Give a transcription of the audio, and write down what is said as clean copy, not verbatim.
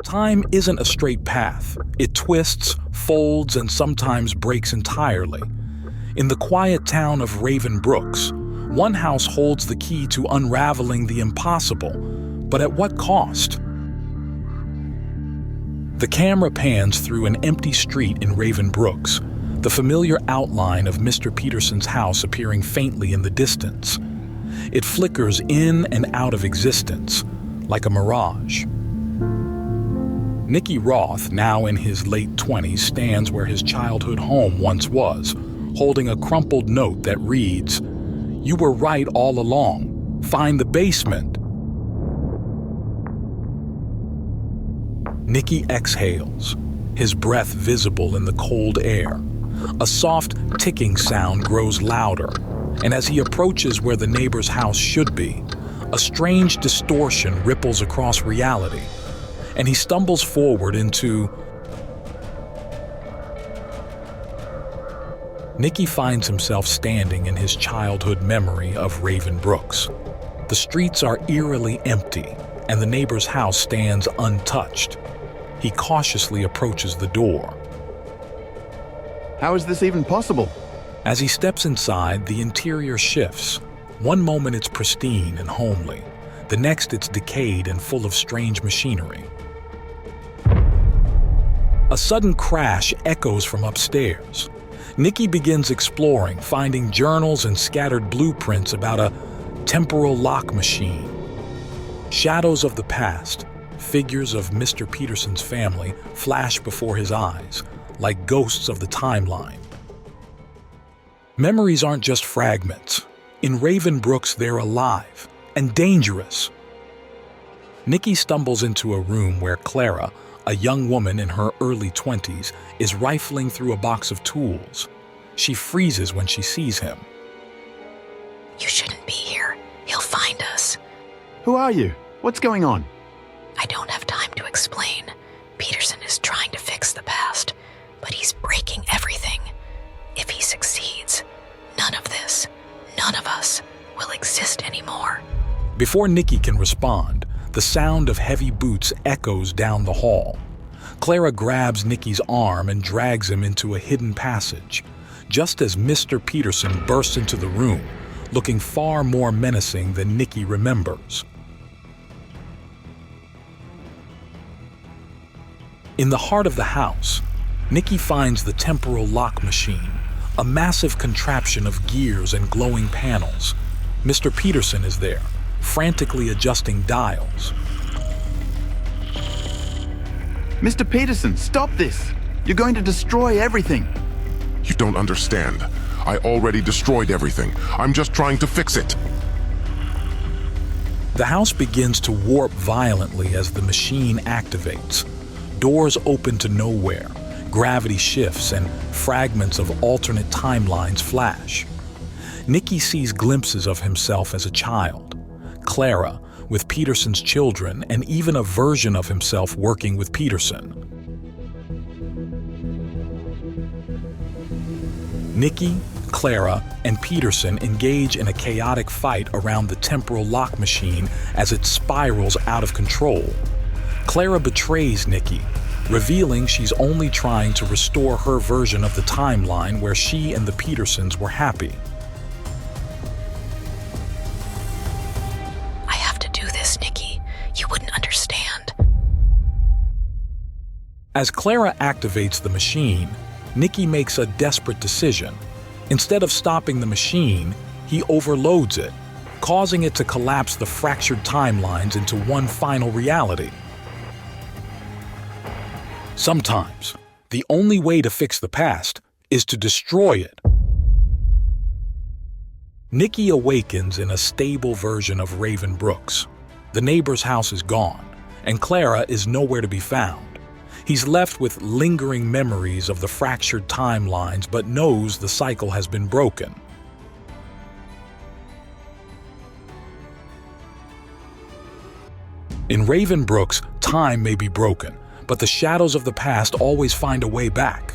Time isn't a straight path. It twists, folds, and sometimes breaks entirely. In the quiet town of Raven Brooks, one house holds the key to unraveling the impossible, but at what cost? The camera pans through an empty street in Raven Brooks, the familiar outline of Mr. Peterson's house appearing faintly in the distance. It flickers in and out of existence, like a mirage. Nicky Roth, now in his late 20s, stands where his childhood home once was, holding a crumpled note that reads, "You were right all along. Find the basement." Nicky exhales, his breath visible in the cold air. A soft ticking sound grows louder, and as he approaches where the neighbor's house should be, a strange distortion ripples across reality, and he stumbles forward into... Nicky finds himself standing in his childhood memory of Raven Brooks. The streets are eerily empty, and the neighbor's house stands untouched. He cautiously approaches the door. How is this even possible? As he steps inside, the interior shifts. One moment it's pristine and homely. The next it's decayed and full of strange machinery. A sudden crash echoes from upstairs. Nicky begins exploring, finding journals and scattered blueprints about a temporal lock machine. Shadows of the past, figures of Mr. Peterson's family, flash before his eyes, like ghosts of the timeline. Memories aren't just fragments. In Raven Brooks, they're alive and dangerous. Nicky stumbles into a room where Clara, a young woman in her early 20s, is rifling through a box of tools. She freezes when she sees him. "You shouldn't be here. He'll find us." Who are you? What's going on? "I don't have time to explain. Peterson is trying to fix the past, but he's breaking everything. If he succeeds, none of this, none of us, will exist anymore." Before Nicky can respond, the sound of heavy boots echoes down the hall. Clara grabs Nicky's arm and drags him into a hidden passage, just as Mr. Peterson bursts into the room, looking far more menacing than Nicky remembers. In the heart of the house, Nicky finds the temporal lock machine, a massive contraption of gears and glowing panels. Mr. Peterson is there, frantically adjusting dials. Mr. Peterson, stop this! You're going to destroy everything! You don't understand. I already destroyed everything. I'm just trying to fix it. The house begins to warp violently as the machine activates. Doors open to nowhere, gravity shifts, and fragments of alternate timelines flash. Nicky sees glimpses of himself as a child, Clara with Peterson's children, and even a version of himself working with Peterson. Nicky, Clara, and Peterson engage in a chaotic fight around the temporal lock machine as it spirals out of control. Clara betrays Nicky, revealing she's only trying to restore her version of the timeline where she and the Petersons were happy. "I have to do this, Nicky. You wouldn't understand." As Clara activates the machine, Nicky makes a desperate decision. Instead of stopping the machine, he overloads it, causing it to collapse the fractured timelines into one final reality. Sometimes, the only way to fix the past is to destroy it. Nicky awakens in a stable version of Raven Brooks. The neighbor's house is gone, and Clara is nowhere to be found. He's left with lingering memories of the fractured timelines, but knows the cycle has been broken. In Raven Brooks, time may be broken, but the shadows of the past always find a way back.